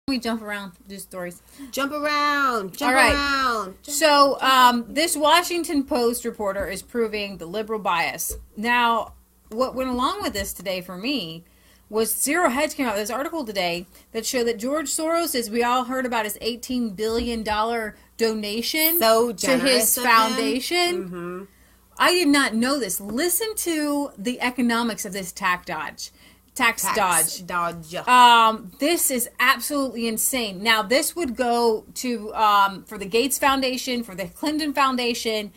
We jump around, do stories. Jump around. Jump All right. around. So, this Washington Post reporter is proving the liberal bias. Now, what went along with this today for me was Zero Hedge came out with this article today that showed that George Soros, as we all heard about his $18 billion donation to his foundation. Mm-hmm. I did not know this. Listen to the economics of this tax dodge. This is absolutely insane. Now, this would go to for the Gates Foundation, for the Clinton Foundation.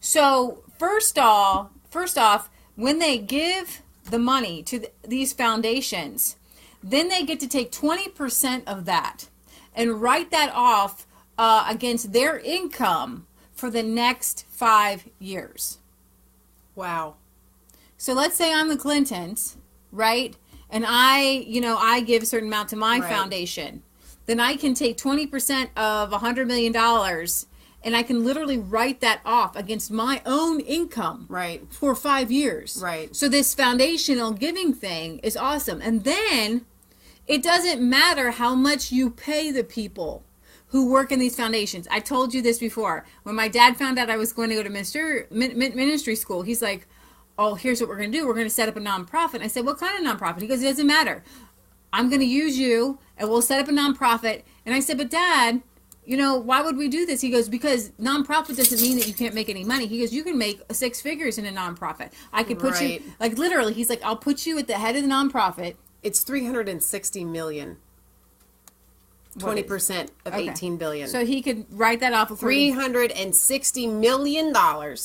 So first off, when they give the money to these foundations, then they get to take 20% of that and write that off against their income for the next 5 years. Wow. So let's say I'm the Clintons, right? And I give a certain amount to my foundation. Then I can take 20% of $100 million and I can literally write that off against my own income for 5 years. Right. So this foundational giving thing is awesome. And then it doesn't matter how much you pay the people who work in these foundations. I told you this before. When my dad found out I was going to go to ministry school, he's like, oh, here's what we're going to do. We're going to set up a nonprofit. I said, what kind of nonprofit? He goes, it doesn't matter. I'm going to use you, and we'll set up a nonprofit. And I said, but Dad, why would we do this? He goes, because nonprofit doesn't mean that you can't make any money. He goes, you can make 6 figures in a nonprofit. I could put you, like literally, he's like, I'll put you at the head of the nonprofit. It's $360 million. 20% of $18 billion. So he could write that off. $360 million.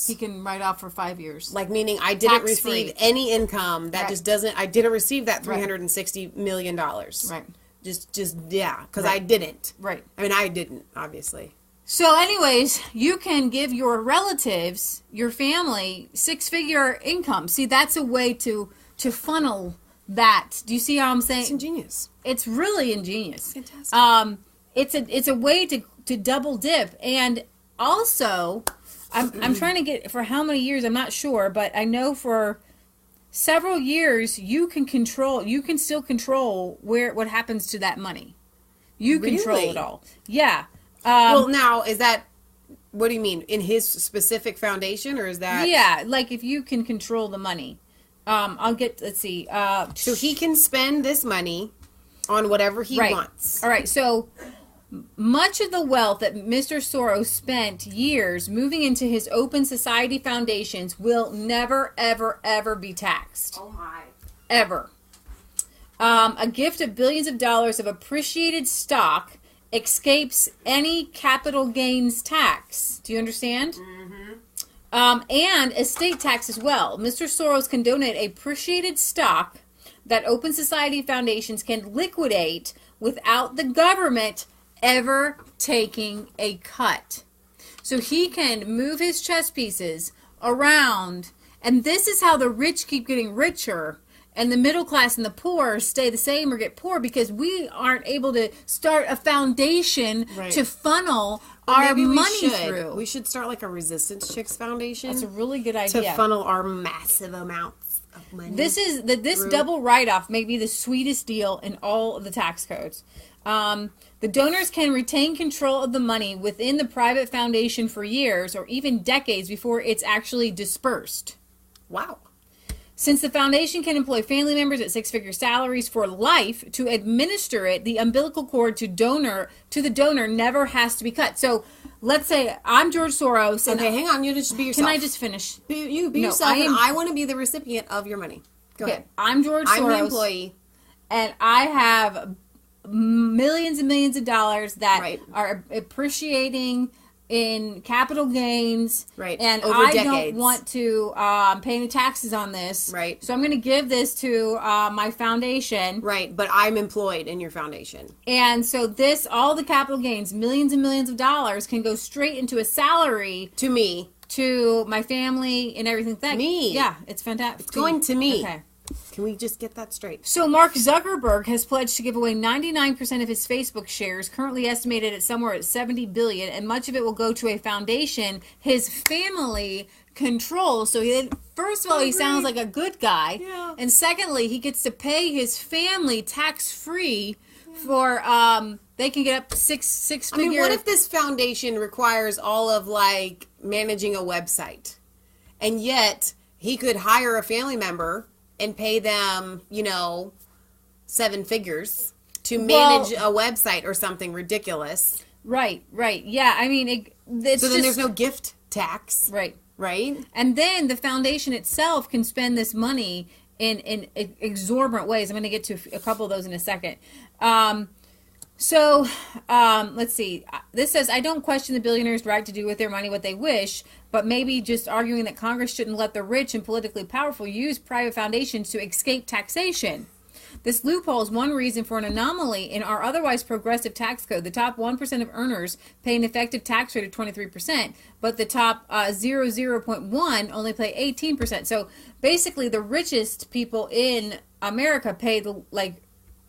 He can write off for 5 years. Like, meaning I didn't receive any income. That just doesn't, I didn't receive that $360 million. Right. Because I didn't. Right. I mean, I didn't, obviously. So anyways, you can give your relatives, your family, 6-figure income. See, that's a way to funnel that. Do you see how I'm saying? It's ingenious. It's really ingenious. Fantastic. It's a way to double dip. And also, I'm trying to get, for how many years, I'm not sure, but I know for several years you can still control what happens to that money. You control it all. Yeah. Well, now, is that, what do you mean? In his specific foundation, or is that? Yeah, like if you can control the money. Let's see. So he can spend this money on whatever he wants. All right, so much of the wealth that Mr. Soros spent years moving into his open society foundations will never, ever, ever be taxed. Oh, my. Ever. A gift of billions of dollars of appreciated stock escapes any capital gains tax. Do you understand? Mm-hmm. And estate tax as well. Mr. Soros can donate appreciated stock that open society foundations can liquidate without the government ever taking a cut. So he can move his chess pieces around, and this is how the rich keep getting richer and the middle class and the poor stay the same or get poor, because we aren't able to start a foundation to funnel our money through. We should start like a Resistance Chicks Foundation. That's a really good idea. To funnel our massive amounts of money. This double write-off may be the sweetest deal in all of the tax codes. The donors can retain control of the money within the private foundation for years or even decades before it's actually dispersed. Wow. Since the foundation can employ family members at 6-figure salaries for life to administer it, the umbilical cord to the donor never has to be cut. So let's say I'm George Soros. Okay, hang on. You just be yourself. Can I just finish? You be yourself, and I want to be the recipient of your money. Go ahead. I'm George Soros. I'm the employee. And I have millions and millions of dollars that are appreciating in capital gains, and over I decades. don't want to pay any taxes on this, so I'm going to give this to my foundation, but I'm employed in your foundation, and so all the capital gains, millions and millions of dollars, can go straight into a salary to me, to my family, and everything. It's fantastic. It's going to me. Okay. Can we just get that straight? So Mark Zuckerberg has pledged to give away 99% of his Facebook shares, currently estimated at somewhere at $70 billion, and much of it will go to a foundation his family controls. So first of all, he sounds like a good guy, and secondly, he gets to pay his family tax-free for they can get up to six figure. I mean, what if this foundation requires all of like managing a website, and yet he could hire a family member and pay them, 7 figures to manage a website or something ridiculous. Right. Yeah, I mean, it's so then there's no gift tax. Right. And then the foundation itself can spend this money in exorbitant ways. I'm going to get to a couple of those in a second. Let's see. This says, I don't question the billionaires' right to do with their money what they wish, but maybe just arguing that Congress shouldn't let the rich and politically powerful use private foundations to escape taxation. This loophole is one reason for an anomaly in our otherwise progressive tax code. The top 1% of earners pay an effective tax rate of 23%, but the top 0.1 only pay 18%. So basically, the richest people in America pay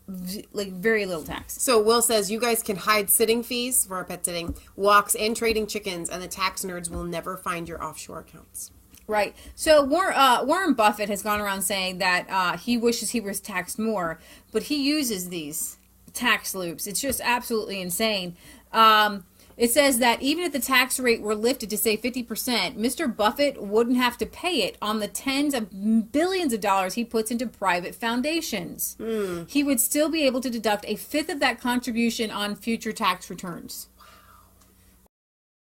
very little tax. So Will says you guys can hide sitting fees for our pet sitting, walks, and trading chickens, and the tax nerds will never find your offshore accounts. Right. So Warren Buffett has gone around saying that he wishes he was taxed more, but he uses these tax loops. It's just absolutely insane. It says that even if the tax rate were lifted to, say, 50%, Mr. Buffett wouldn't have to pay it on the tens of billions of dollars he puts into private foundations. He would still be able to deduct a fifth of that contribution on future tax returns.